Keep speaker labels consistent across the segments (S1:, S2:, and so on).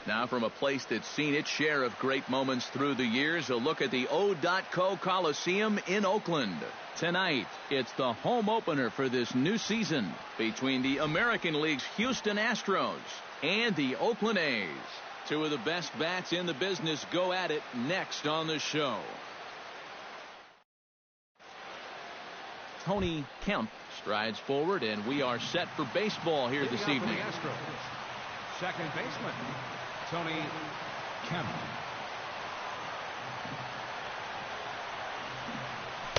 S1: Now from a place that's seen its share of great moments through the years, a look at the O.co Coliseum in Oakland. Tonight, it's the home opener for this new season between the American League's Houston Astros and the Oakland A's. Two of the best bats in the business go at it next on the show. Tony Kemp strides forward, and we are set for baseball here this evening.
S2: Second baseman, Tony Kemp.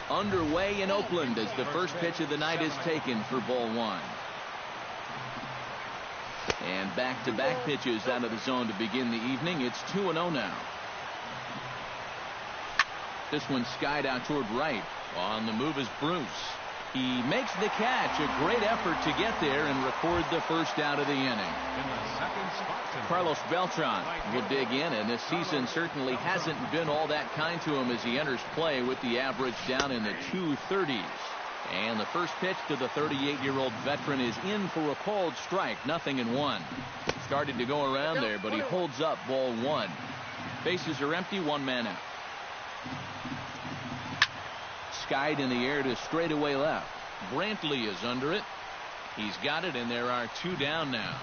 S1: Underway in Oakland as the first pitch of the night is taken for ball one. And back-to-back pitches out of the zone to begin the evening. It's 2-0 now. This one skied out toward right. On the move is Bruce. He makes the catch. A great effort to get there and record the first out of the inning. Carlos Beltran will dig in, and this season certainly hasn't been all that kind to him as he enters play with the average down in the 230s. And the first pitch to the 38-year-old veteran is in for a called strike, 0-1. Started to go around there, but he holds up ball one. Bases are empty, one man out. Skied in the air to straightaway left. Brantley is under it. He's got it, and there are two down now.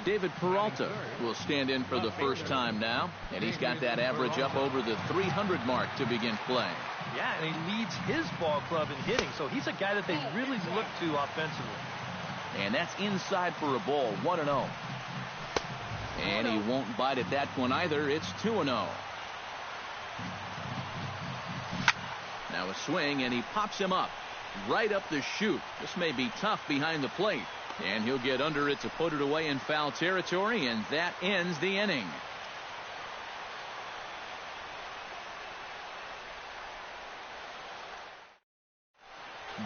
S1: David Peralta will stand in for the first time now, and he's got that average up over the 300 mark to begin play.
S3: Yeah, and he leads his ball club in hitting, so he's a guy that they really look to offensively.
S1: And that's inside for a ball, 1-0. And he won't bite at that one either. It's 2-0. Now a swing, and he pops him up right up the chute. This may be tough behind the plate, and he'll get under it to put it away in foul territory, and that ends the inning.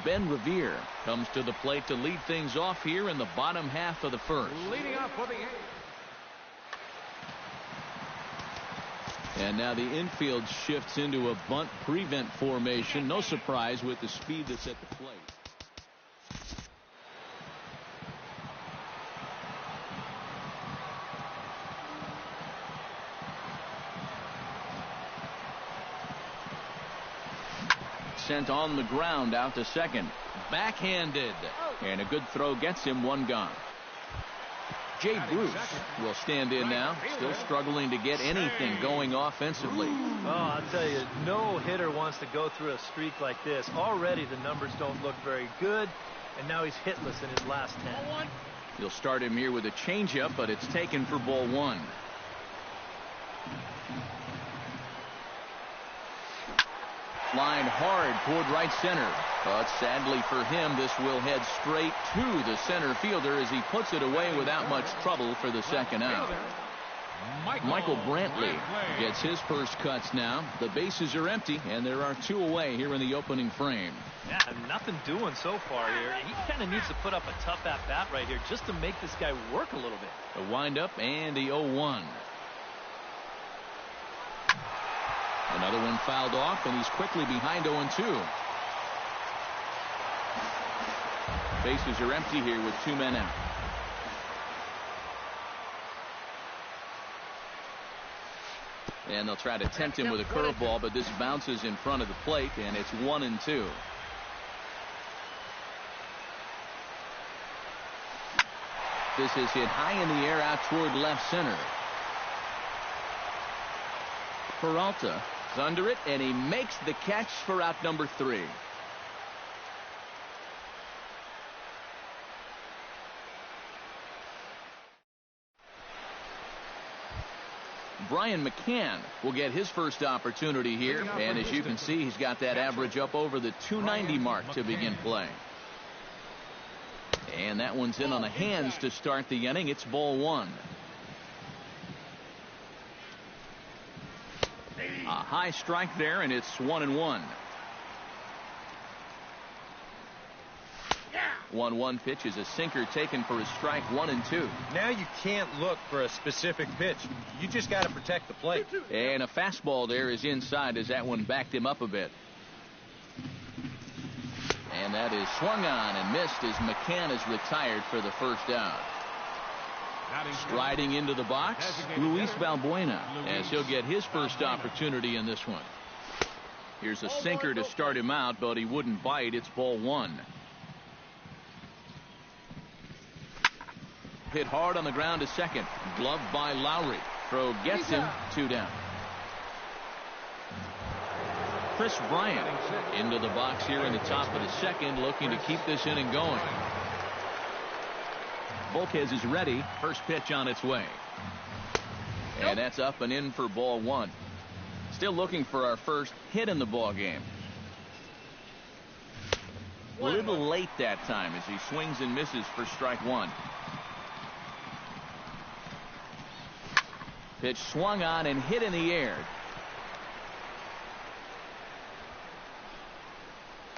S1: Ben Revere comes to the plate to lead things off here in the bottom half of the first.
S2: Leading off for the A's.
S1: And now the infield shifts into a bunt prevent formation. No surprise with the speed that's at the plate. Sent on the ground out to second. Backhanded. And a good throw gets him one gone. Jay Bruce will stand in now, still struggling to get anything going offensively.
S3: Oh, I'll tell you, no hitter wants to go through a streak like this. Already the numbers don't look very good, and now he's hitless in his last 10.
S1: You'll start him here with a changeup, but it's taken for ball one. Line hard toward right center. But sadly for him, this will head straight to the center fielder as he puts it away without much trouble for the second out. Michael Brantley gets his first cuts now. The bases are empty, and there are two away here in the opening frame.
S3: Yeah, nothing doing so far here. He kind of needs to put up a tough at-bat right here just to make this guy work a little bit.
S1: A windup and the 0-1. Another one fouled off, and he's quickly behind 0-2. Bases are empty here with two men out. And they'll try to tempt him with a curveball, but this bounces in front of the plate, and it's 1-2. This is hit high in the air out toward left center. Peralta is under it, and he makes the catch for out number 3. Brian McCann will get his first opportunity here, and as you can see, he's got that average up over the 290 mark to begin play. And that one's in on the hands to start the inning. It's ball one. A high strike there, and it's 1-1. 1-1 pitch is a sinker taken for a strike, 1-2.
S4: Now you can't look for a specific pitch. You just got to protect the plate.
S1: And a fastball there is inside as that one backed him up a bit. And that is swung on and missed as McCann is retired for the first out. Striding into the box, Luis Valbuena, as he'll get his first opportunity in this one. Here's a sinker to start him out, but he wouldn't bite. It's ball one. Hit hard on the ground to second. Gloved by Lowry. Throw gets him. 2 down. Chris Bryant into the box here in the top of the second, looking to keep this inning going. Volquez is ready. First pitch on its way. And that's up and in for ball one. Still looking for our first hit in the ball game. A little late that time as he swings and misses for strike one. Pitch swung on and hit in the air.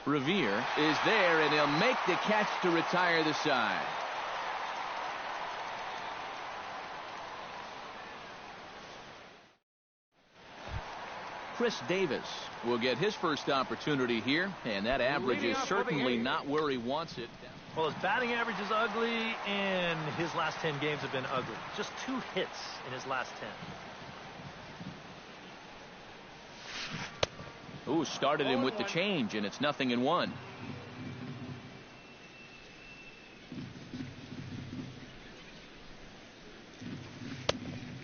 S1: Revere is there, and he'll make the catch to retire the side. Chris Davis will get his first opportunity here, and that average is certainly not where he wants it.
S3: Well, his batting average is ugly, and his last 10 games have been ugly. Just 2 hits in his last 10.
S1: Ooh, started him with the change, and it's 0-1.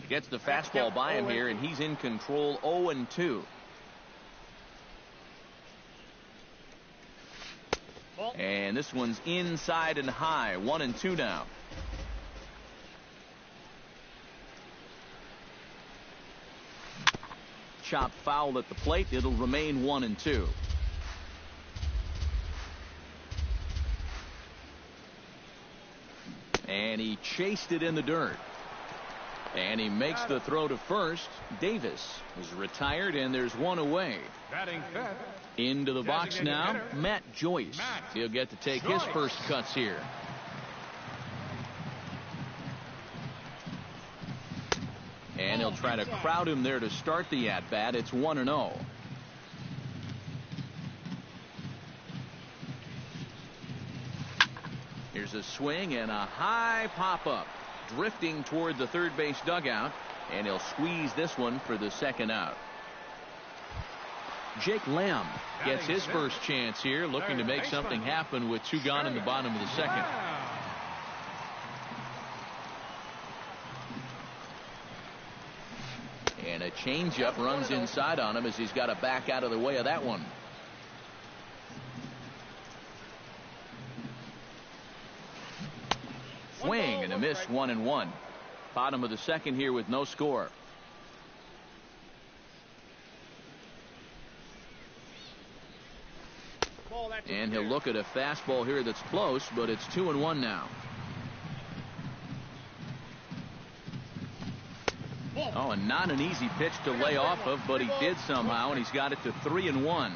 S1: Gets the fastball by him here, and he's in control. 0-2. And this one's inside and high. 1-2 now. Chop foul at the plate. It'll remain 1-2. And he chased it in the dirt. And he makes the throw to first. Davis is retired, and there's one away. Into the box now, Matt Joyce. He'll get to take his first cuts here. And he'll try to crowd him there to start the at-bat. It's 1-0. Here's a swing and a high pop-up. Drifting toward the third base dugout, and he'll squeeze this one for the second out. Jake Lamb gets his first chance here, looking to make something happen with 2 gone in the bottom of the second. And a changeup runs inside on him as he's got to back out of the way of that one. Swing and a miss. 1-1. Bottom of the second here with no score. And he'll look at a fastball here that's close, but it's 2-1 now. Oh, and not an easy pitch to lay off of, but he did somehow, and he's got it to 3-1.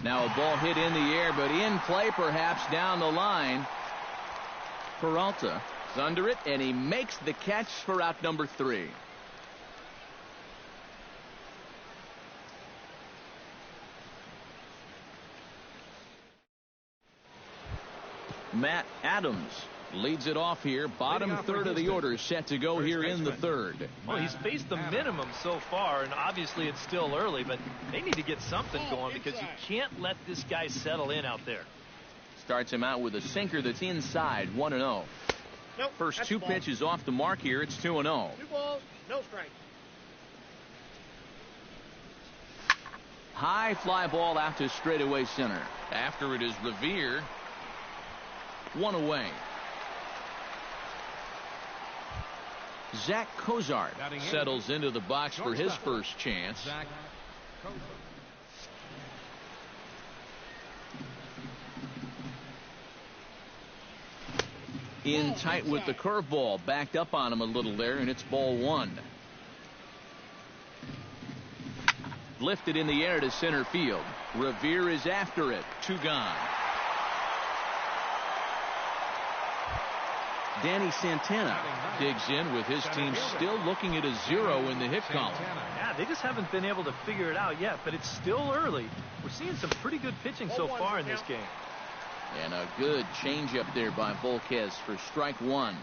S1: Now a ball hit in the air, but in play perhaps down the line. Peralta is under it, and he makes the catch for out number 3. Matt Adams leads it off here. Bottom third of the order set to go here in the third.
S3: Well, he's faced the minimum so far, and obviously it's still early, but they need to get something going because you can't let this guy settle in out there.
S1: Starts him out with a sinker that's inside. 1-0.
S5: Nope,
S1: first 2 pitches off the mark here. It's 2-0.
S5: 2 balls, no strike.
S1: High fly ball out to straightaway center. After it is Revere. 1 away. Zach Cozart settles into the box for his first chance. In tight with the curveball. Backed up on him a little there, and it's ball 1. Lifted in the air to center field. Revere is after it. 2 gone. Danny Santana digs in with his team still looking at a 0 in the hit column.
S3: Yeah, they just haven't been able to figure it out yet, but it's still early. We're seeing some pretty good pitching so far in this game.
S1: And a good changeup there by Volquez for strike one.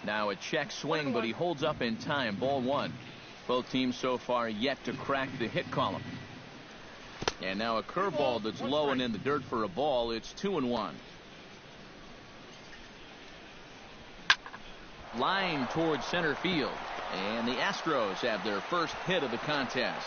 S1: Now a check swing, but he holds up in time. Ball one. Both teams so far yet to crack the hit column. And now a curveball that's low and in the dirt for a ball. It's 2-1. Line towards center field. And the Astros have their first hit of the contest.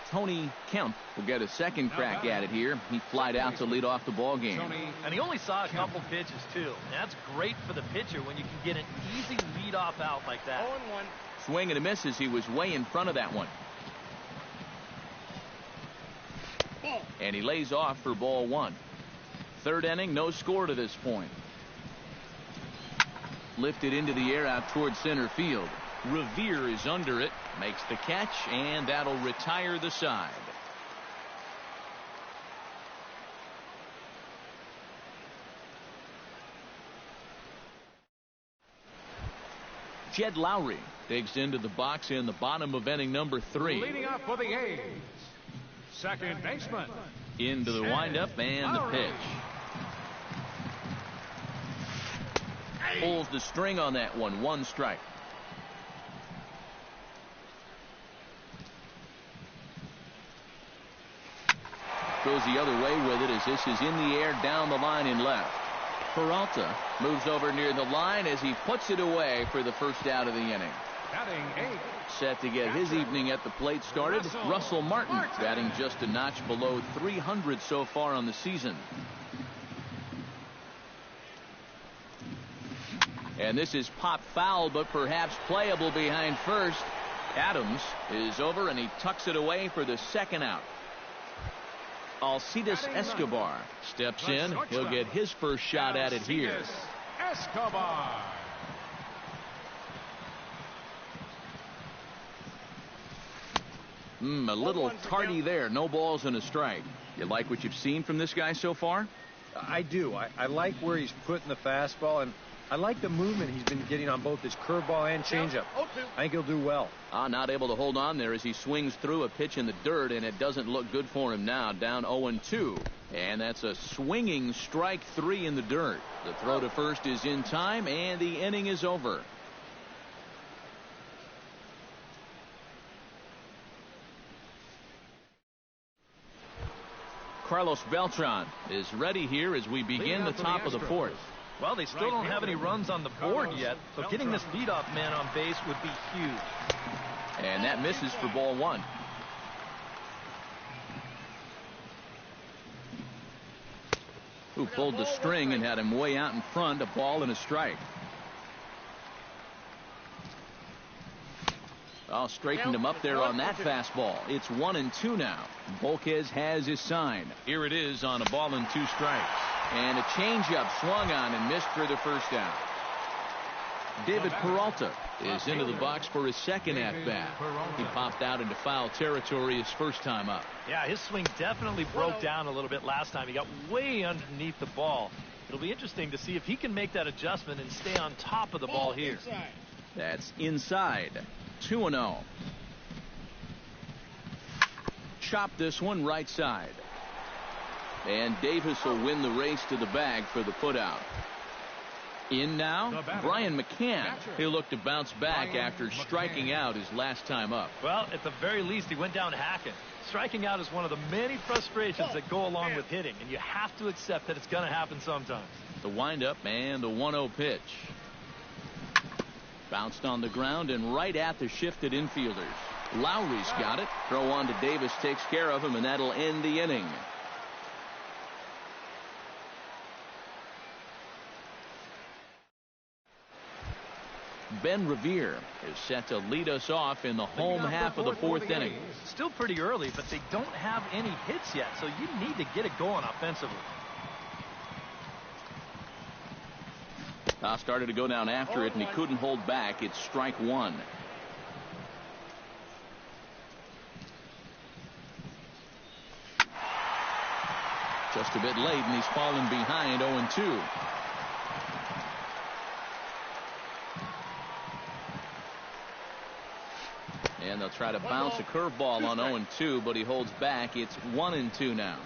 S1: Tony Kemp will get a second crack at it here. He flied out to lead off the ball game.
S3: And he only saw a couple pitches, too. That's great for the pitcher when you can get an easy leadoff out like that.
S5: 0-1.
S1: Swing and a miss as he was way in front of that one.
S5: Ball.
S1: And he lays off for ball one. Third inning, no score to this point. Lifted into the air out towards center field. Revere is under it, makes the catch, and that'll retire the side. Jed Lowry digs into the box in the bottom of inning number 3.
S2: Leading off for the A's, second baseman.
S1: Into the windup and the pitch. Pulls the string on that one. One strike. Goes the other way with it as this is in the air down the line and left. Peralta moves over near the line as he puts it away for the first out of the inning.
S2: Batting 8.
S1: Set to get his evening at the plate started. Russell Martin batting just a notch below 300 so far on the season. And this is pop foul, but perhaps playable behind first. Adams is over and he tucks it away for the second out. Alcides Escobar steps in. He'll get his first shot at it here.
S2: Escobar.
S1: A little tardy there. No balls and a strike. You like what you've seen from this guy so far?
S4: I do. I like where he's putting the fastball, and I like the movement he's been getting on both his curveball and changeup. I think he'll do well.
S1: Not able to hold on there as he swings through a pitch in the dirt, and it doesn't look good for him now. Down 0-2. And that's a swinging strike 3 in the dirt. The throw to first is in time, and the inning is over. Carlos Beltran is ready here as we begin the top of the fourth.
S3: Well, they still don't have any runs on the board yet, so getting this leadoff man on base would be huge.
S1: And that misses for ball one. Who pulled the string and had him way out in front. A ball and a strike. Straightened him up there on that fastball. It's 1-2 now. Volquez has his sign. Here it is on a ball and 2 strikes. And a changeup swung on and missed for the first out. David Peralta is into the box for his second at-bat. He popped out into foul territory his first time up.
S3: Yeah, his swing definitely broke down a little bit last time. He got way underneath the ball. It'll be interesting to see if he can make that adjustment and stay on top of the ball here.
S1: That's inside. 2-0. Chop this one right side. And Davis will win the race to the bag for the putout. In now, Brian McCann. He'll look to bounce back after striking out his last time up.
S3: Well, at the very least, he went down hacking. Striking out is one of the many frustrations that go along with hitting, and you have to accept that it's going to happen sometimes.
S1: The windup and the 1-0 pitch. Bounced on the ground and right at the shifted infielders. Lowry's got it. Throw on to Davis takes care of him, and that'll end the inning. Ben Revere is set to lead us off in the home half of the fourth inning.
S3: Still pretty early, but they don't have any hits yet, so you need to get it going offensively.
S1: Started to go down after it, and he couldn't hold back. It's strike 1. Just a bit late, and he's fallen behind 0-2. And they'll try to bounce a curveball on 0-2, but he holds back. It's 1-2 now.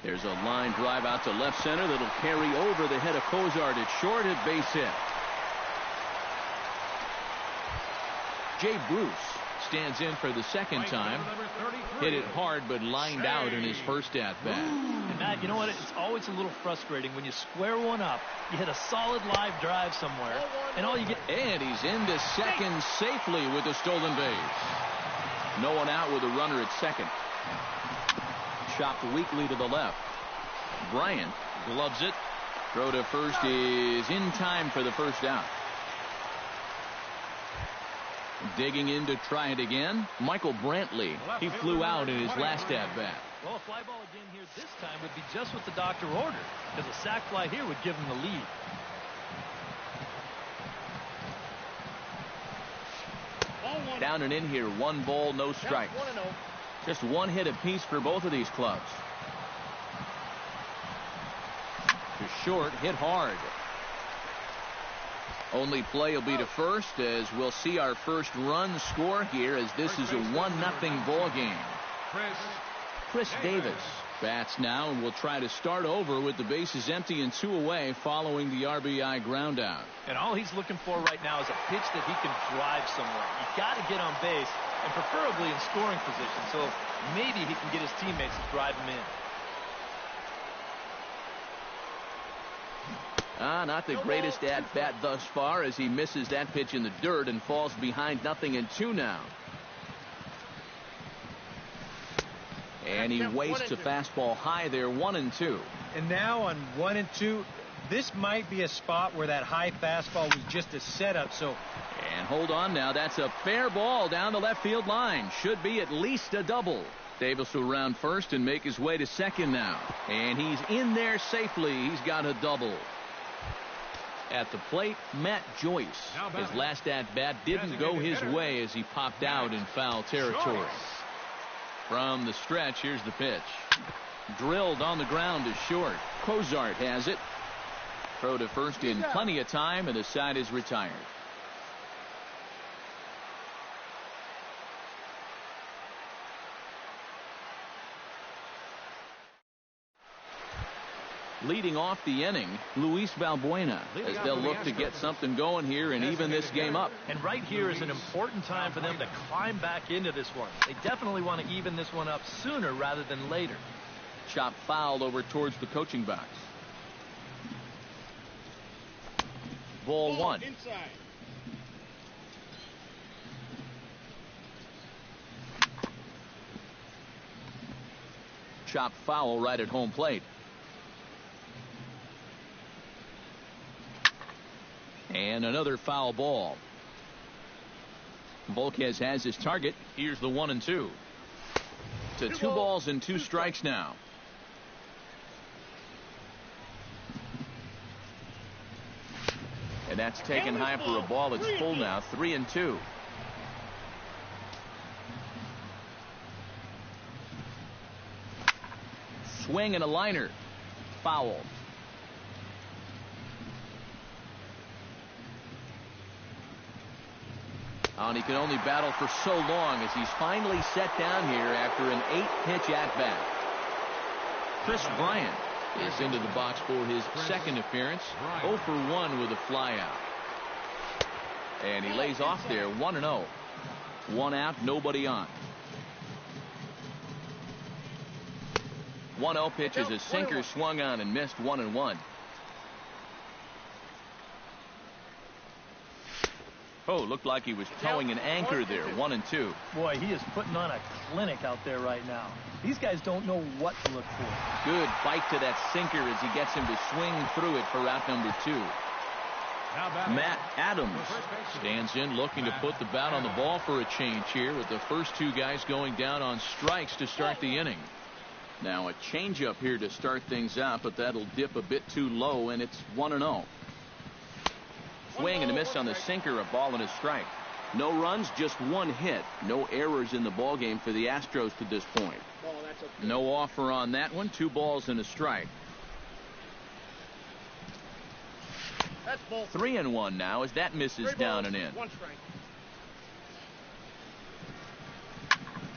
S1: There's a line drive out to left center that'll carry over the head of Cozart at short at base hit. Jay Bruce stands in for the second time. Hit it hard, but lined out in his first at-bat.
S3: And Matt, you know what? It's always a little frustrating when you square one up. You hit a solid live drive somewhere, and all you get...
S1: And he's into second safely with a stolen base. No one out with a runner at second. Chopped weakly to the left. Bryant gloves it. Throw to first is in time for the first out. Digging in to try it again, Michael Brantley. He flew out in his last at-bat.
S3: Well, a fly ball again here this time would be just what the doctor ordered, because a sac fly here would give him the lead.
S1: Down and in here, 1 ball, no strikes. Just 1 hit apiece for both of these clubs. To short, hit hard. Only play will be to first, as we'll see our first run score here, as this is a 1-0 ball game. Chris Davis bats now, and will try to start over with the bases empty and 2 away following the RBI ground out.
S3: And all he's looking for right now is a pitch that he can drive somewhere. You got to get on base, and preferably in scoring position, so maybe he can get his teammates to drive him in.
S1: Not the greatest at-bat thus far, as he misses that pitch in the dirt and falls behind 0-2 now. And he wastes a fastball high there, 1-2.
S4: And now on 1-2, this might be a spot where that high fastball was just a setup. So,
S1: and hold on now, that's a fair ball down the left field line. Should be at least a double. Davis will round first and make his way to second now. And he's in there safely. He's got a double. At the plate, Matt Joyce. His last at-bat didn't go his way as he popped out in foul territory. From the stretch, here's the pitch. Drilled on the ground to short. Cozart has it. Throw to first in plenty of time, and the side is retired. Leading off the inning, Luis Valbuena, as they'll look to get something going here and even this game up.
S3: And right here is an important time for them to climb back into this one. They definitely want to even this one up sooner rather than later.
S1: Chop foul over towards the coaching box. Ball 1.
S5: Inside.
S1: Chop foul right at home plate. And another foul ball. Volquez has his target. Here's the 1-2. To 2 balls and 2 strikes now. And that's taken high for a ball. It's full now. 3-2. Swing and a liner. Foul. And he can only battle for so long as he's finally set down here after an 8-pitch at-bat. Chris Bryant is into the box for his second appearance. 0 for 1 with a flyout. And he lays off there, 1-0. 1 out, nobody on. 1-0 pitch is a sinker swung on and missed, 1-1. Oh, looked like he was towing an anchor there. 1-2.
S3: Boy, he is putting on a clinic out there right now. These guys don't know what to look for.
S1: Good bite to that sinker as he gets him to swing through it for out number 2. Matt Adams stands in looking to put the bat on the ball for a change here, with the first 2 guys going down on strikes to start the inning. Now a changeup here to start things out, but that'll dip a bit too low, and it's 1-0. Swing and a miss on the sinker, a ball and a strike. No runs, just 1 hit. No errors in the ball game for the Astros to this point. No offer on that one. 2 balls and a strike.
S5: That's ball
S1: 3-1 now as that misses down and in.
S5: One strike.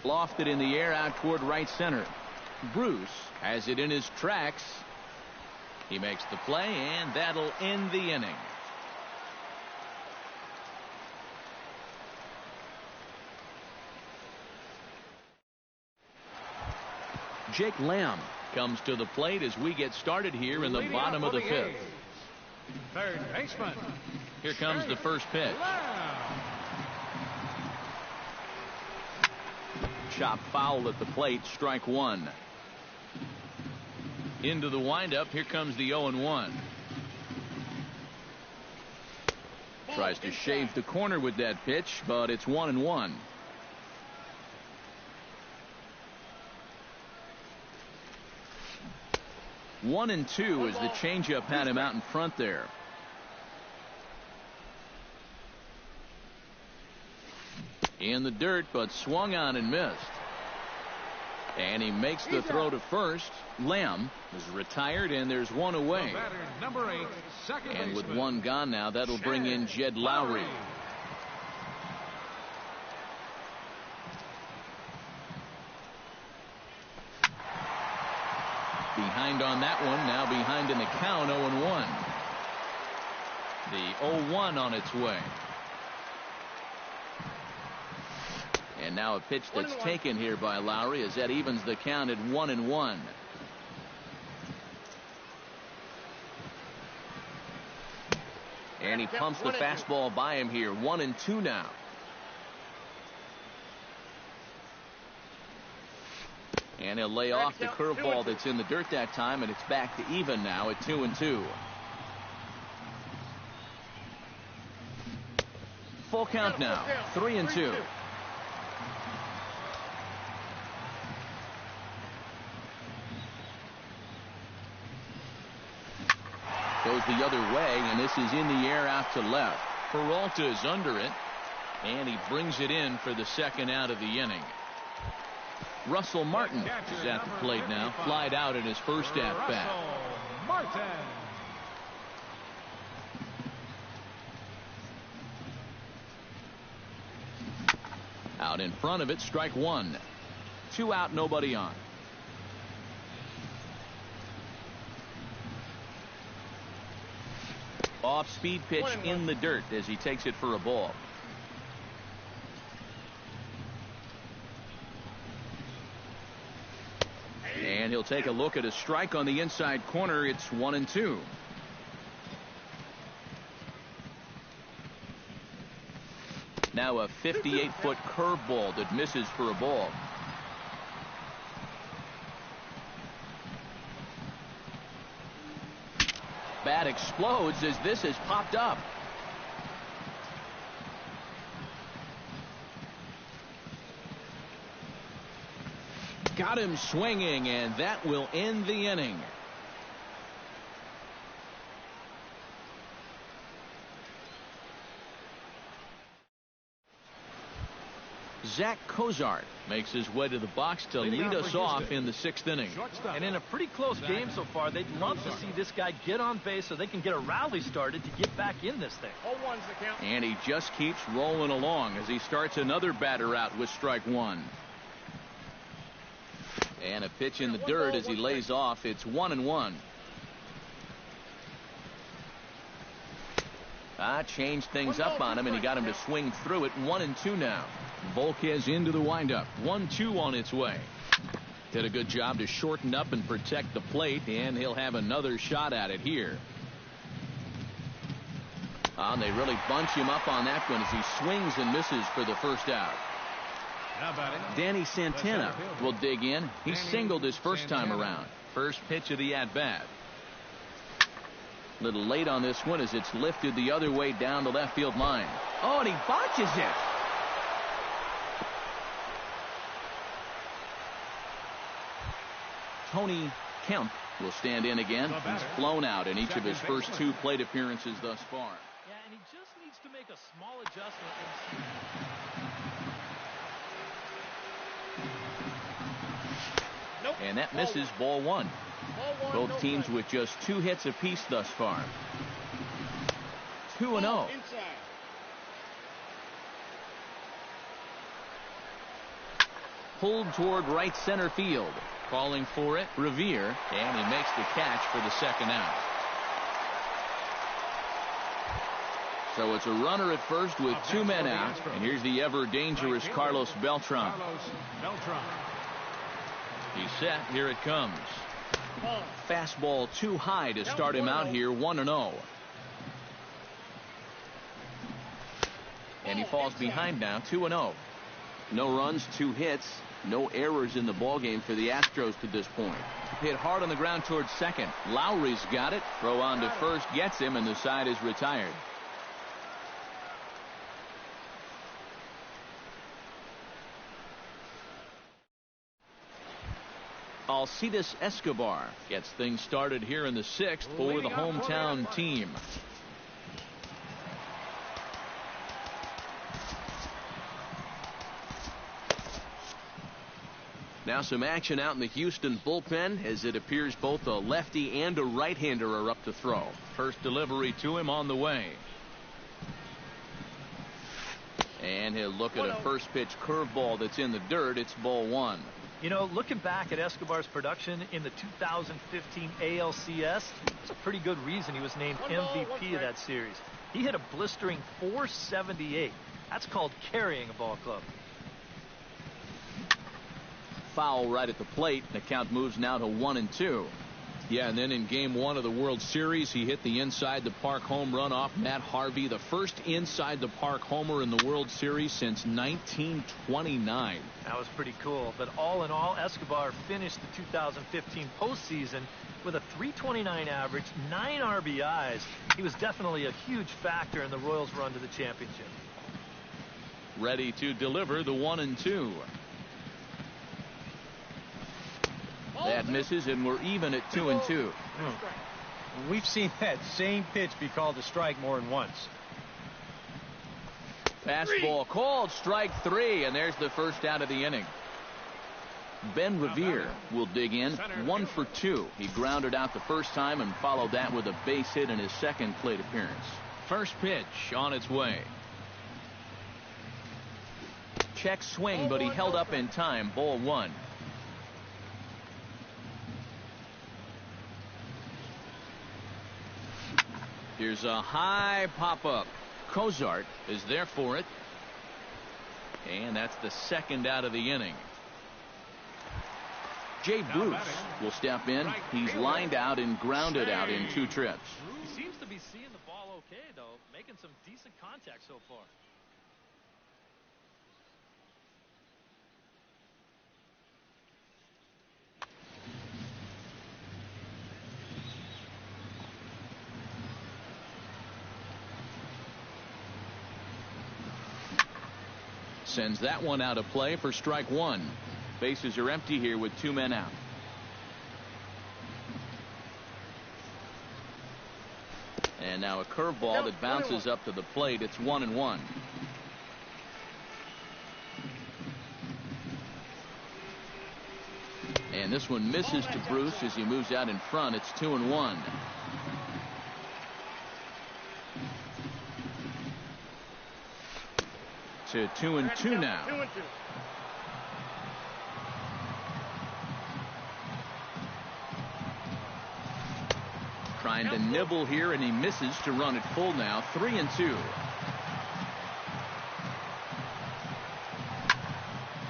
S1: Lofted in the air out toward right center. Bruce has it in his tracks. He makes the play, and that'll end the inning. Jake Lamb comes to the plate as we get started here in the bottom of the fifth.
S2: Third baseman.
S1: Here comes the first pitch. Chop foul at the plate, strike one. Into the windup, here comes the 0-1. Tries to shave the corner with that pitch, but it's 1-1. One and two as the changeup had him out in front there. In the dirt, but swung on and missed. And he makes the throw to first. Lamb is retired, and there's one away.
S2: Number 8, second
S1: and with
S2: baseman.
S1: one gone now, that'll bring in Jed Lowry. Behind on that one, now behind in the count, 0-1. The 0-1 on its way. And now a pitch that's taken here by Lowry as that evens the count at 1-1. And he pumps the fastball by him here. 1-2 now. And he'll lay off the curveball that's in the dirt that time, and it's back to even now at 2-2. Full count now. 3-2. Goes the other way, and this is in the air out to left. Peralta is under it, and he brings it in for the second out of the inning. Russell Martin is at the plate now, flied out in his first at-bat.
S2: Martin.
S1: Out in front of it, strike one. 2 out, nobody on. Off-speed pitch in the dirt as he takes it for a ball. And he'll take a look at a strike on the inside corner. It's 1-2. Now a 58-foot curveball that misses for a ball. Bat explodes as this has popped up. Got him swinging, and that will end the inning. Zach Cozart makes his way to the box to lead us off in the 6th inning.
S3: And in a pretty close game so far, they'd love to see this guy get on base so they can get a rally started to get back in this thing.
S5: 0-1's the count.
S1: And he just keeps rolling along as he starts another batter out with strike one. And a pitch in the dirt as he lays off. It's 1-1. Changed things up on him, and he got him to swing through it. 1-2 now. Volquez into the windup. 1-2 on its way. Did a good job to shorten up and protect the plate, and he'll have another shot at it here. They really bunch him up on that one as he swings and misses for the first out. Danny Santana will dig in. He singled his first time around. First pitch of the at-bat. A little late on this one as it's lifted the other way down the left field line. Oh, and he botches it. Tony Kemp will stand in again. He's flown out in each of his first 2 plate appearances thus far.
S3: Yeah, and he just needs to make a small adjustment.
S1: And that misses ball one. Both teams with just 2 hits apiece thus far. 2-0. Pulled toward right center field. Calling for it, Revere, and he makes the catch for the second out. So it's a runner at first with 2 men out, and here's the ever-dangerous Carlos Beltran. He's set. Here it comes. Fastball too high to start him out here, 1-0. And he falls behind now, 2-0. No runs, 2 hits, no errors in the ballgame for the Astros to this point. Hit hard on the ground towards second. Lowry's got it. Throw on to first gets him, and the side is retired. Alcides Escobar gets things started here in the 6th for the hometown team. Now some action out in the Houston bullpen, as it appears both a lefty and a right-hander are up to throw. First delivery to him on the way. And he'll look at a first pitch curveball that's in the dirt. It's ball 1.
S3: You know, looking back at Escobar's production in the 2015 ALCS, it's a pretty good reason he was named MVP of that series. He hit a blistering .478. That's called carrying a ball club.
S1: Foul right at the plate. The count moves now to 1-2. Yeah, and then in Game 1 of the World Series, he hit the inside the park home run off Matt Harvey, the first inside the park homer in the World Series since 1929.
S3: That was pretty cool. But all in all, Escobar finished the 2015 postseason with a .329 average, 9 RBIs. He was definitely a huge factor in the Royals' run to the championship.
S1: Ready to deliver the 1-2. That misses, and we're even at 2-2.
S4: We've seen that same pitch be called a strike more than once.
S1: Fastball called, strike 3, and there's the first out of the inning. Ben Revere will dig in, 1 for 2. He grounded out the first time and followed that with a base hit in his second plate appearance. First pitch on its way. Check swing, but he held up in time. Ball 1. Here's a high pop-up. Cozart is there for it. And that's the second out of the inning. Jay Bruce will step in. He's lined out and grounded out in 2 trips.
S3: He seems to be seeing the ball okay, though, making some decent contact so far.
S1: Sends that one out of play for strike 1. Bases are empty here with 2 men out. And now a curveball that bounces up to the plate. It's 1-1. And this one misses to Bruce as he moves out in front. It's 2-1. To 2-2 now. Trying to nibble here, and he misses to run it full now. 3-2.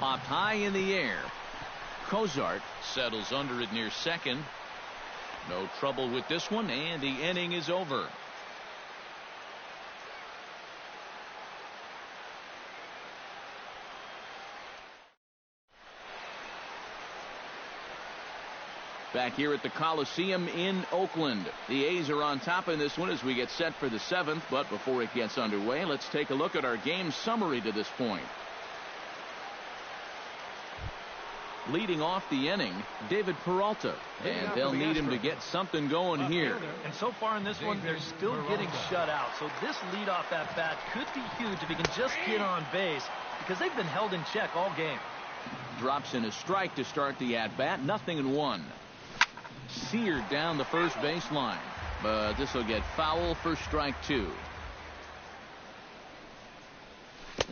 S1: Popped high in the air. Cozart settles under it near second. No trouble with this one, and the inning is over. Back here at the Coliseum in Oakland. The A's are on top in this one as we get set for the 7th. But before it gets underway, let's take a look at our game summary to this point. Leading off the inning, David Peralta. And they'll need him to get something going here.
S3: And so far in this one, they're still getting shut out. So this leadoff at bat could be huge if he can just get on base, because they've been held in check all game.
S1: Drops in a strike to start the at-bat. 0-1. Seared down the first baseline, but this will get foul for strike 2.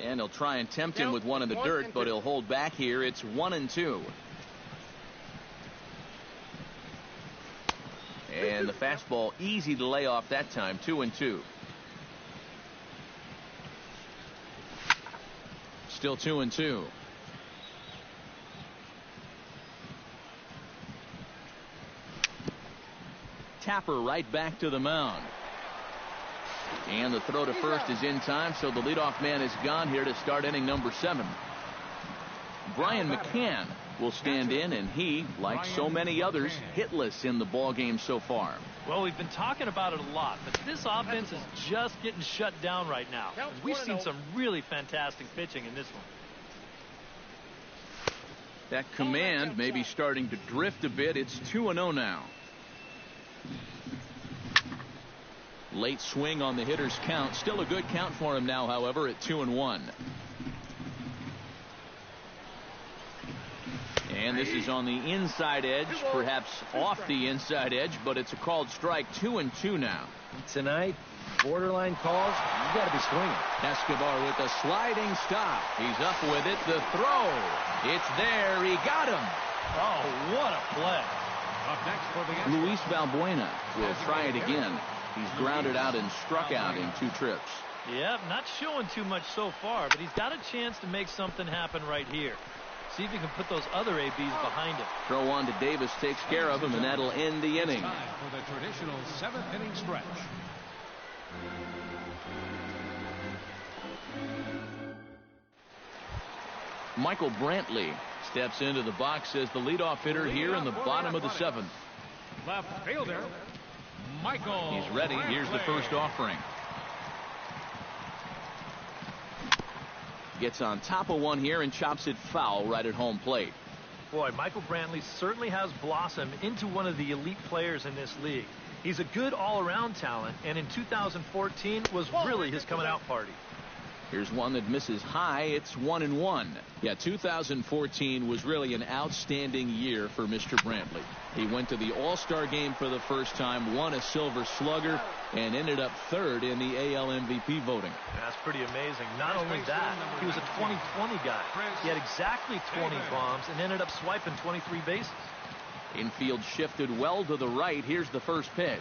S1: And he'll try and tempt him with one in the dirt, but he'll hold back here. It's 1-2. And the fastball easy to lay off that time. 2-2. Still 2-2. Tapper right back to the mound. And the throw to first is in time, so the leadoff man is gone here to start inning number 7. Brian McCann will stand in, and he, like so many others, hitless in the ball game so far.
S3: Well, we've been talking about it a lot, but this offense is just getting shut down right now. We've seen some really fantastic pitching in this one.
S1: That command may be starting to drift a bit. It's 2-0 now. Late swing on the hitter's count. Still a good count for him now, however, at 2-1. And this is on the inside edge, perhaps off the inside edge, but it's a called strike. 2-2 now.
S4: Tonight, borderline calls, you got to be swinging.
S1: Escobar with a sliding stop. He's up with it. The throw. It's there. He got him.
S3: Oh, what a play.
S2: Up next for the
S1: Luis Valbuena will try it again. He's grounded out and struck out in 2 trips.
S3: Yep, not showing too much so far, but he's got a chance to make something happen right here. See if he can put those other ABs behind him.
S1: Throw on to Davis takes care of him, and that'll end the inning.
S2: time for the traditional 7th inning stretch.
S1: Michael Brantley steps into the box as the leadoff hitter here in the bottom of the 7th.
S2: Left fielder, Michael.
S1: He's ready. Here's the first offering. Gets on top of one here and chops it foul right at home plate.
S3: Boy, Michael Brantley certainly has blossomed into one of the elite players in this league. He's a good all-around talent, and in 2014 was really his coming out party.
S1: Here's one that misses high. It's 1-1. Yeah, 2014 was really an outstanding year for Mr. Brantley. He went to the All-Star game for the first time, won a Silver Slugger, and ended up 3rd in the AL MVP voting.
S3: That's pretty amazing. Not only that, he was a 20-20 guy. He had exactly 20 bombs and ended up swiping 23 bases.
S1: Infield shifted well to the right. Here's the first pitch.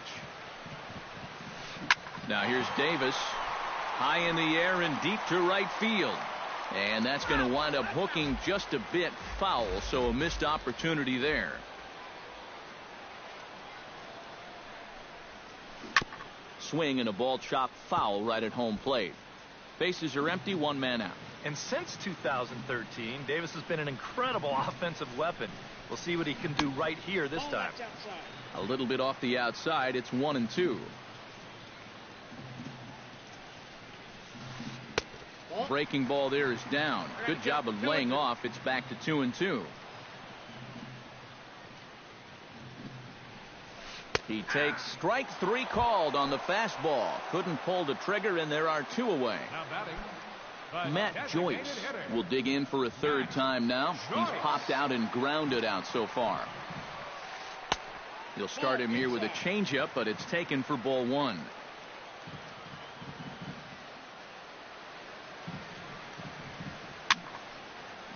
S1: Now here's Davis. High in the air and deep to right field. And that's going to wind up hooking just a bit foul, so a missed opportunity there. Swing and a ball chopped foul right at home plate. Bases are empty, 1 man out.
S3: And since 2013, Davis has been an incredible offensive weapon. We'll see what he can do right here this time.
S1: A little bit off the outside. It's 1-2. Breaking ball there is down. Good job of laying off. It's back to 2-2. He takes strike 3 called on the fastball. Couldn't pull the trigger, and there are 2 away. Matt Joyce will dig in for a 3rd time now. He's popped out and grounded out so far. He'll start him here with a changeup, but it's taken for ball 1.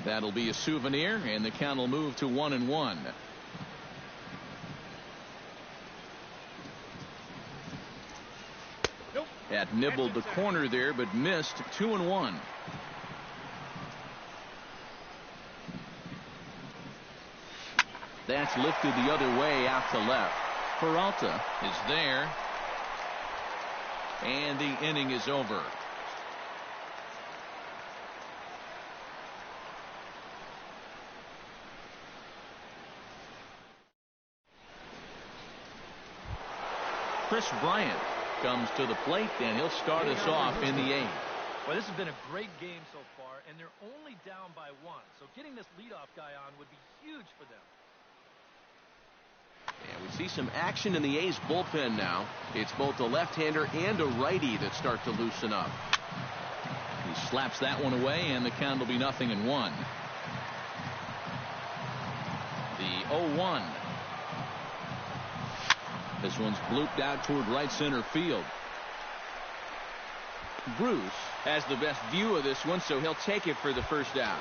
S1: That'll be a souvenir, and the count will move to 1-1. That nibbled the corner there, but missed. 2-1. That's lifted the other way out to left. Peralta is there, and the inning is over. Chris Bryant comes to the plate, and he'll start us off in the 8th.
S3: Well, this has been a great game so far, and they're only down by 1. So getting this leadoff guy on would be huge for them.
S1: And we see some action in the A's bullpen now. It's both a left-hander and a righty that start to loosen up. He slaps that one away, and the count will be 0-1. The 0-1. This one's blooped out toward right center field. Bruce has the best view of this one, so he'll take it for the first out.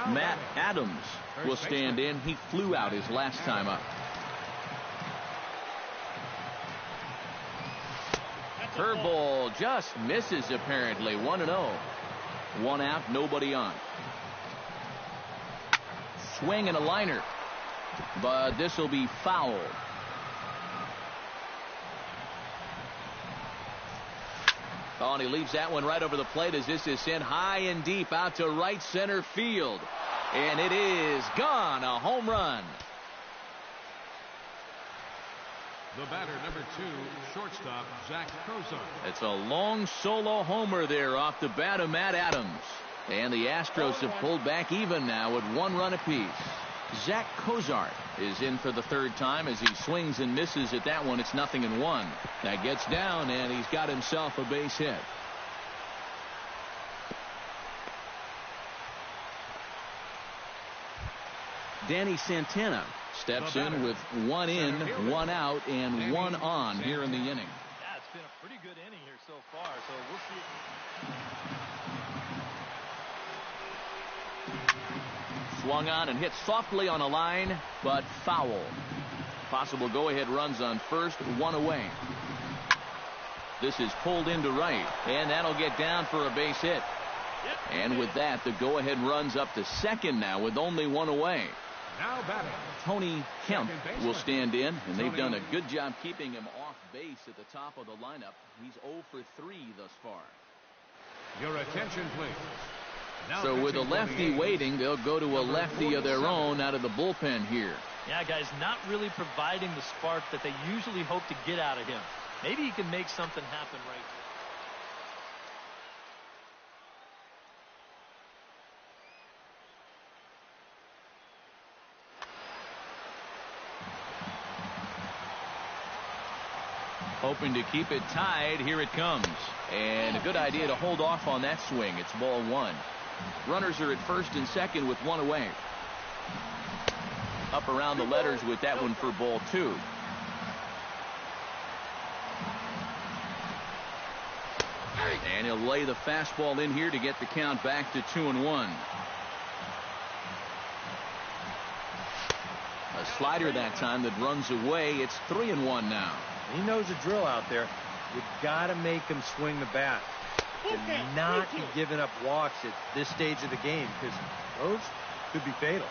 S1: Matt Adams will stand in. He flew out his last time up. Curveball just misses, apparently. 1-0. One out, nobody on. Swing and a liner, but this will be fouled. Oh, and he leaves that one right over the plate as this is sent high and deep out to right center field. And it is gone. A home run.
S2: The batter, number 2, shortstop, Zach Kozar.
S1: It's a long solo homer there off the bat of Matt Adams. And the Astros have pulled back even now with 1 run apiece. Zach Kozar is in for the 3rd time as he swings and misses at that one. It's 0-1. That gets down, and he's got himself a base hit. Danny Santana steps in with 1 in, 1 out, and 1 on here in the inning.
S3: Yeah, it's been a pretty good inning here so far, so we'll see.
S1: Swung on and hit softly on a line, but foul. Possible go-ahead runs on first, 1 away. This is pulled into right, and that'll get down for a base hit. And with that, the go-ahead runs up to second now with only 1 away.
S2: Now batting,
S1: Tony Kemp will stand in, and they've done a good job keeping him off base at the top of the lineup. He's 0 for 3 thus far.
S2: Your attention, please. Now
S1: so with a lefty waiting, they'll go to a lefty of their own out of the bullpen here.
S3: Yeah, guys, not really providing the spark that they usually hope to get out of him. Maybe he can make something happen right here.
S1: Hoping to keep it tied. Here it comes. And a good idea to hold off on that swing. It's ball 1. Runners are at first and second with 1 away. Up around the letters with that one for ball 2. And he'll lay the fastball in here to get the count back to 2-1. A slider that time that runs away. It's 3-1 now.
S4: He knows the drill out there. You've got to make him swing the bat and not be giving up walks at this stage of the game, because those could be fatal.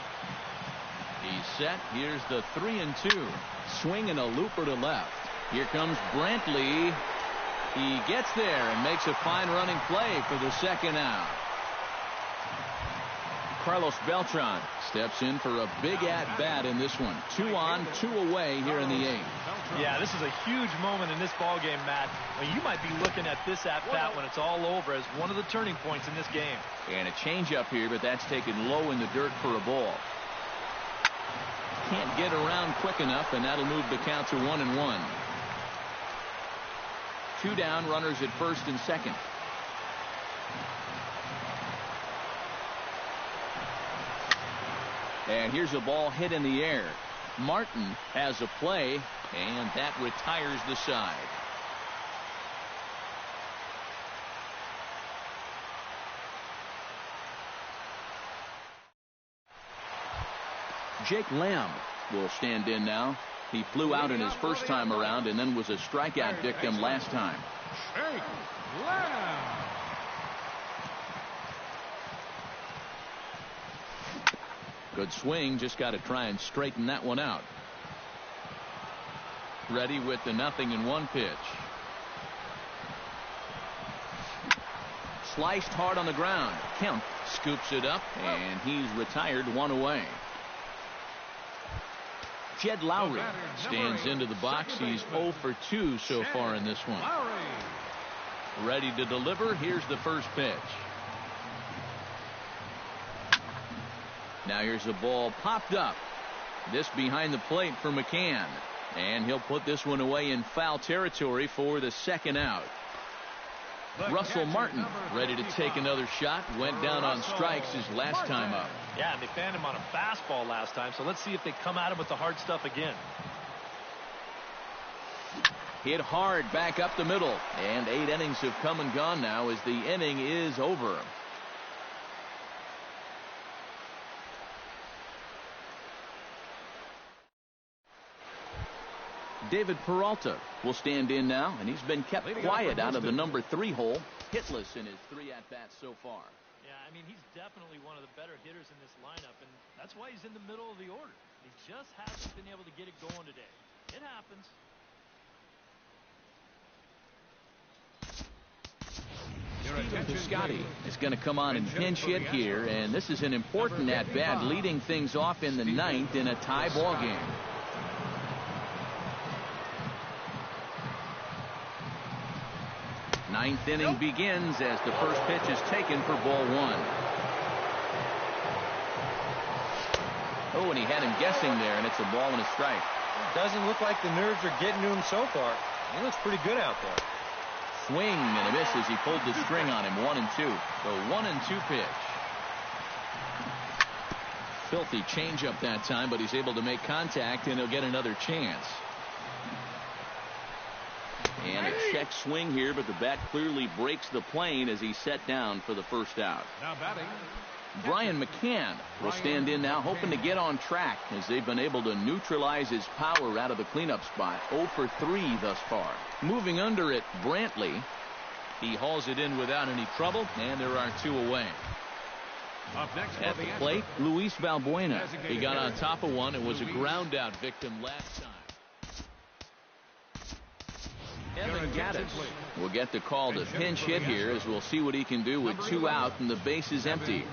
S1: He's set. Here's the 3-2. Swing and a looper to left. Here comes Brantley. He gets there and makes a fine running play for the second out. Carlos Beltran steps in for a big at-bat in this one. 2 on, 2 away here in the 8th.
S3: Yeah, this is a huge moment in this ball game, Matt. I mean, you might be looking at this at-bat when it's all over as one of the turning points in this game.
S1: And a changeup here, but that's taken low in the dirt for a ball. Can't get around quick enough, and that'll move the count to 1-1. 2 down, runners at first and second. And here's a ball hit in the air. Martin has a play, and that retires the side. Jake Lamb will stand in now. He flew out in his first time around and then was a strikeout victim last time.
S2: Jake Lamb.
S1: Good swing, just got to try and straighten that one out. Ready with the 0-1 pitch. Sliced hard on the ground. Kemp scoops it up, and he's retired 1 away. Jed Lowry stands into the box. He's 0 for 2 so far in this one. Ready to deliver. Here's the first pitch. Now here's a ball popped up. This behind the plate for McCann. And he'll put this one away in foul territory for the second out. Russell Martin ready to take another shot. Went down on strikes his last time up.
S3: Yeah, they fanned him on a fastball last time, so let's see if they come at him with the hard stuff again.
S1: Hit hard back up the middle. And 8 innings have come and gone now as the inning is over. David Peralta will stand in now, and he's been kept quiet out of the number 3 hole. Hitless in his 3 at-bats so far.
S3: Yeah, I mean, he's definitely one of the better hitters in this lineup, and that's why he's in the middle of the order. He just hasn't been able to get it going today. It happens.
S1: Stephen Piscotty is going to come on and pinch hit here, and this is an important at-bat, leading things off in the 9th in a tie ball game. Ninth inning begins as the first pitch is taken for ball 1. Oh, and he had him guessing there, and it's a ball and a strike.
S4: Doesn't look like the nerves are getting to him so far. He looks pretty good out there.
S1: Swing and a miss as he pulled the string on him. 1-2. The 1-2 pitch. Filthy changeup that time, but he's able to make contact, and he'll get another chance. And a check swing here, but the bat clearly breaks the plane as he's set down for the first out.
S2: Now batting,
S1: Brian McCann will stand in now, hoping to get on track as they've been able to neutralize his power out of the cleanup spot. 0 for 3 thus far. Moving under it, Brantley. He hauls it in without any trouble, and there are 2 away.
S2: Up next
S1: at the plate, Luis Valbuena. He got on top of one and was a ground out victim last time. Evan Gattis will get the call to pinch hit here, as we'll see what he can do with 2 out and the base is empty.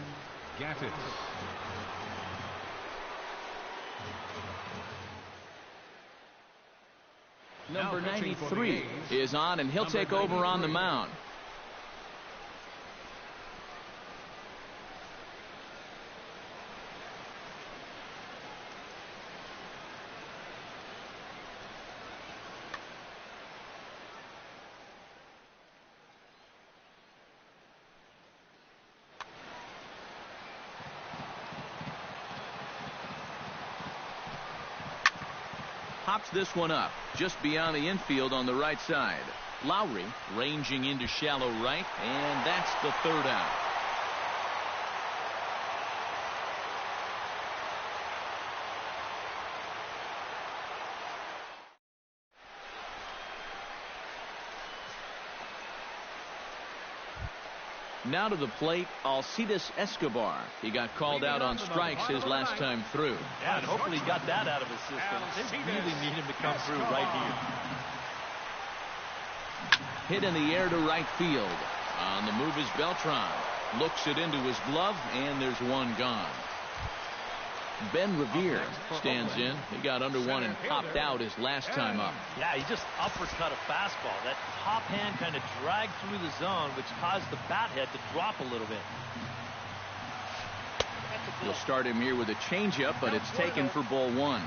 S1: Number 93 is on, and he'll take over on the mound. Pops this one up just beyond the infield on the right side. Lowry ranging into shallow right, and that's the 3rd out. Now to the plate, Alcides Escobar. He got called out on strikes his last time through.
S3: Yeah, and hopefully he got that out of his system. They really need him to come through right here.
S1: Hit in the air to right field. On the move is Beltran. Looks it into his glove, and there's one gone. Ben Revere stands in. He got under one and popped out his last time up.
S3: Yeah, he just uppercut a fastball. That top hand kind of dragged through the zone, which caused the bat head to drop a little bit.
S1: You'll start him here with a changeup, but it's taken for ball 1.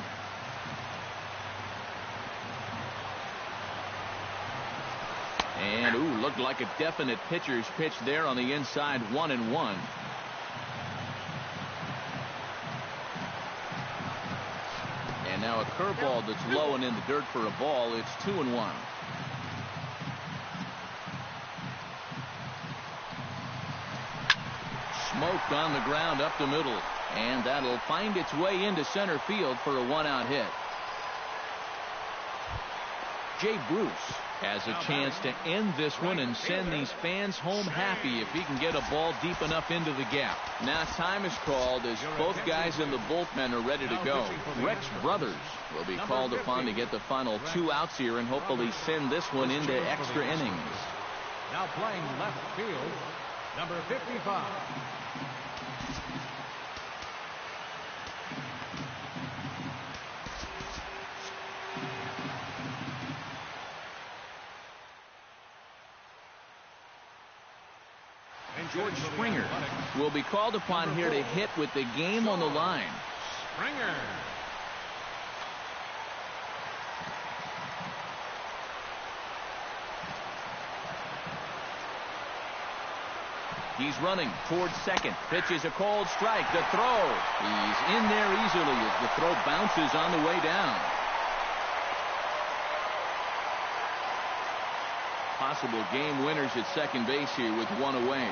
S1: And, ooh, looked like a definite pitcher's pitch there on the inside. 1-1. And now a curveball that's low and in the dirt for a ball. It's 2-1. Smoked on the ground up the middle, and that'll find its way into center field for a 1-out hit. Jay Bruce has a chance to end this one and send these fans home happy if he can get a ball deep enough into the gap. Now time is called as both guys in the bullpen are ready to go. Rex Brothers will be called upon to get the final 2 outs here and hopefully send this one into extra innings.
S2: Now playing left field, number 55.
S1: George Springer will be called upon here to hit with the game on the line.
S2: Springer.
S1: He's running towards second. Pitches a cold strike. The throw. He's in there easily as the throw bounces on the way down. possible game winners at second base here with one away.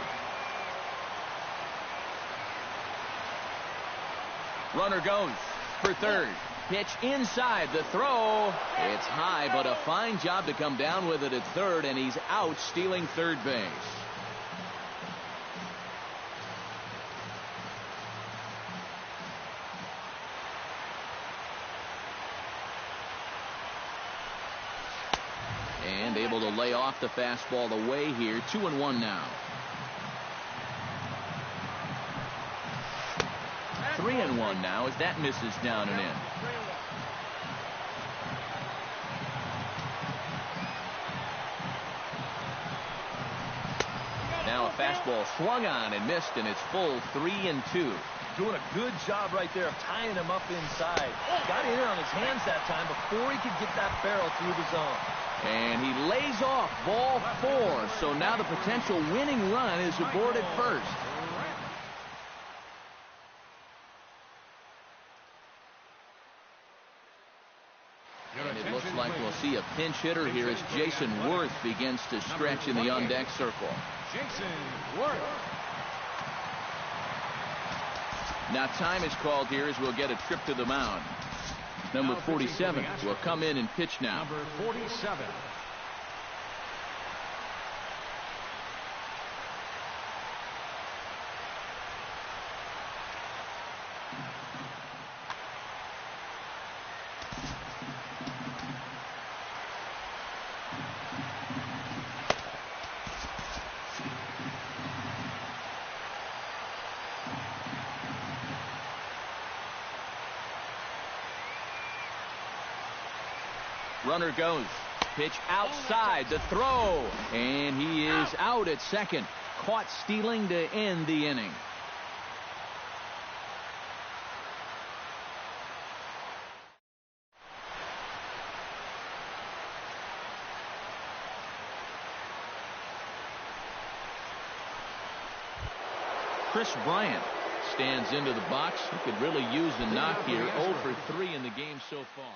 S1: Runner goes for third. Pitch inside. The throw. It's high, but a fine job to come down with it at third, and he's out stealing third base. And able to lay off the fastball away here. 2-1 now. 3-1 now as that misses down and in. Now a fastball swung on and missed, and it's full 3-2.
S3: Doing a good job right there of tying him up inside. Got in on his hands that time before he could get that barrel through the zone.
S1: And he lays off ball 4. So now the potential winning run is aboard at first. And it looks like we'll see a pinch hitter here as Jason Worth begins to stretch in the on-deck circle.
S2: Jason Worth.
S1: Now time is called here as we'll get a trip to the mound. Number 47 will come in and pitch now.
S2: Number 47.
S1: Runner goes. Pitch outside. The throw. And he is out at second. Caught stealing to end the inning. Chris Bryant stands into the box. He could really use a knock here. 0 for 3 in the game so far.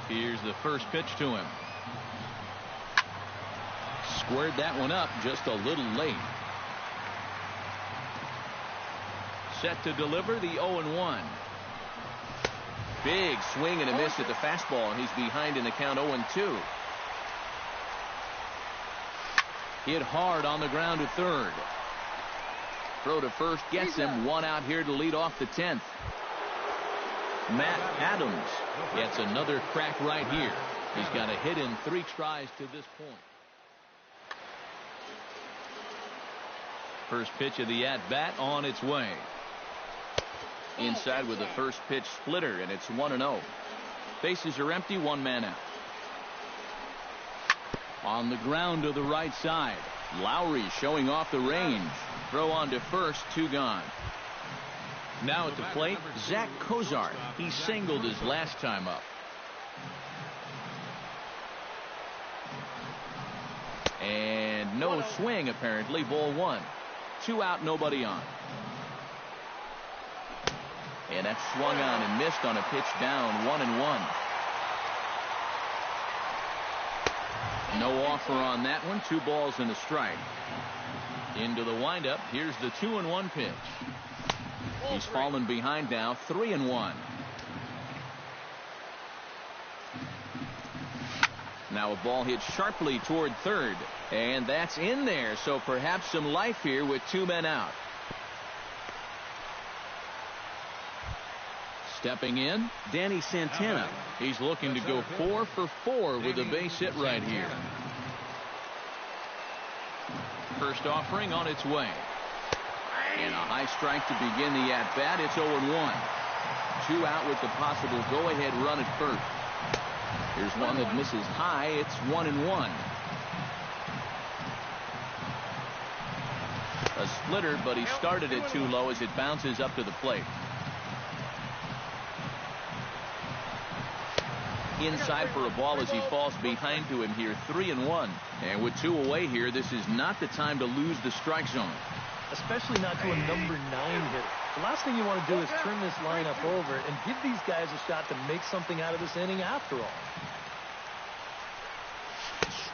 S1: Here's the first pitch to him. Squared that one up just a little late. Set to deliver the 0-1. Big swing and a miss at the fastball, and he's behind in the count 0-2. Hit hard on the ground to third. Throw to first gets him. One out here to lead off the 10th. Matt Adams gets another crack right here. He's got a hit in 3 tries to this point. First pitch of the at-bat on its way. Inside with the first pitch splitter, and it's 1-0. Bases are empty, 1 man out. On the ground to the right side. Lowry showing off the range. Throw on to first, 2 gone. Now at the plate, Zach Cozart. He singled his last time up. And no swing, apparently. Ball 1. 2 out, nobody on. And that swung on and missed on a pitch down. 1-1. No offer on that one. 2 balls and a strike. Into the windup. Here's the 2-1 pitch. He's fallen behind now. 3-1. Now a ball hit sharply toward third, and that's in there. So perhaps some life here with 2 men out. Stepping in, Danny Santana. He's looking to go 4 for 4 with a base hit right here. First offering on its way. And a high strike to begin the at-bat. It's 0-1. 2 out with the possible go-ahead run at first. Here's one that misses high. It's 1-1. A splitter, but he started it too low as it bounces up to the plate. Inside for a ball as he falls behind to him here. 3-1. And with 2 away here, this is not the time to lose the strike zone.
S3: especially not to a number 9 hitter. The last thing you want to do is turn this lineup over and give these guys a shot to make something out of this inning after all.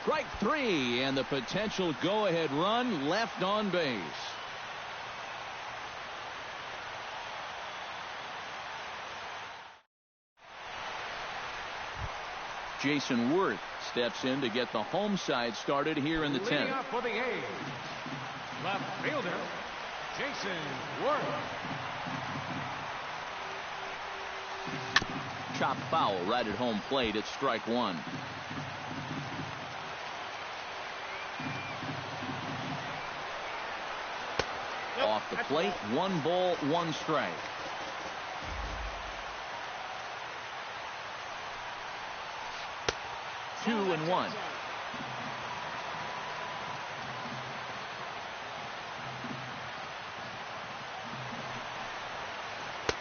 S1: Strike 3, and the potential go-ahead run left on base. Jason Worth steps in to get the home side started here in the 10th.
S2: Leading up for the A's, left fielder, Jason Worth.
S1: Chopped foul right at home plate at strike 1. Off the plate, 1 ball, 1 strike. Two and 1.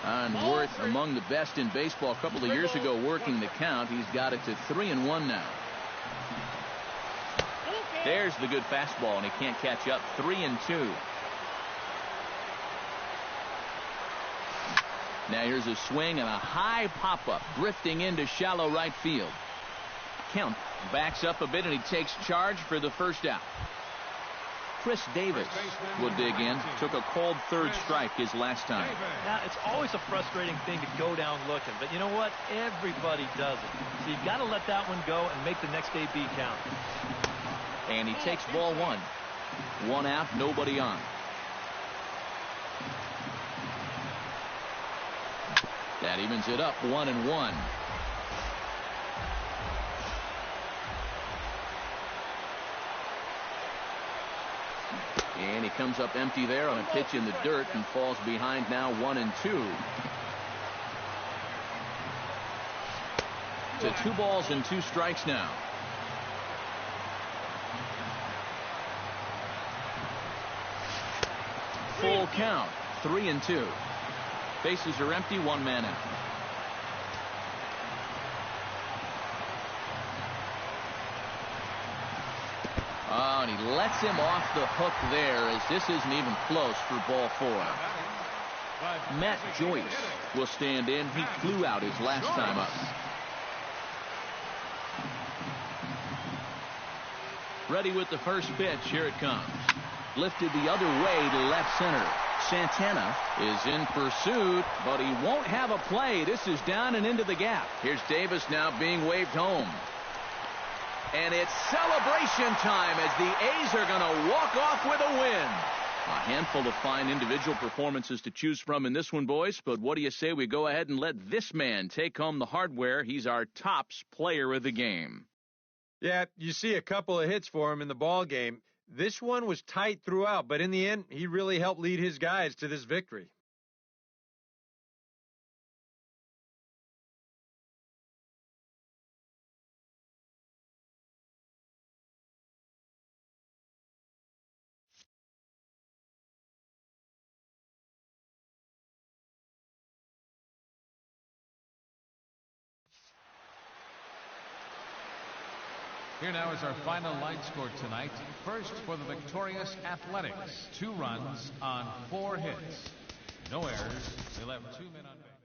S1: And Worth among the best in baseball a couple of years ago working the count. He's got it to 3-1 now. There's the good fastball, and he can't catch up. 3-2. Now here's a swing and a high pop-up drifting into shallow right field. Kemp backs up a bit, and he takes charge for the first out. Chris Davis will dig in. Took a called third strike his last time.
S3: Now, it's always a frustrating thing to go down looking, but you know what? Everybody does it. So you've got to let that one go and make the next AB count.
S1: And he takes ball 1. 1 out, nobody on. That evens it up, 1-1. And he comes up empty there on a pitch in the dirt and falls behind now 1-2. To 2 balls and 2 strikes now. Full count, 3-2. Bases are empty, 1 man out. Oh, and he lets him off the hook there, as this isn't even close for ball 4. Matt Joyce will stand in. He flew out his last time up. Ready with the first pitch. Here it comes. Lifted the other way to left center. Santana is in pursuit, but he won't have a play. This is down and into the gap. Here's Davis now being waved home. And it's celebration time as the A's are going to walk off with a win. A handful of fine individual performances to choose from in this one, boys. But what do you say we go ahead and let this man take home the hardware? He's our tops player of the game.
S4: Yeah, you see a couple of hits for him in the ball game. This one was tight throughout, but in the end, he really helped lead his guys to this victory.
S2: Here now is our final line score tonight. First for the victorious Athletics. 2 runs on 4 hits. No errors. They left 2 men on base.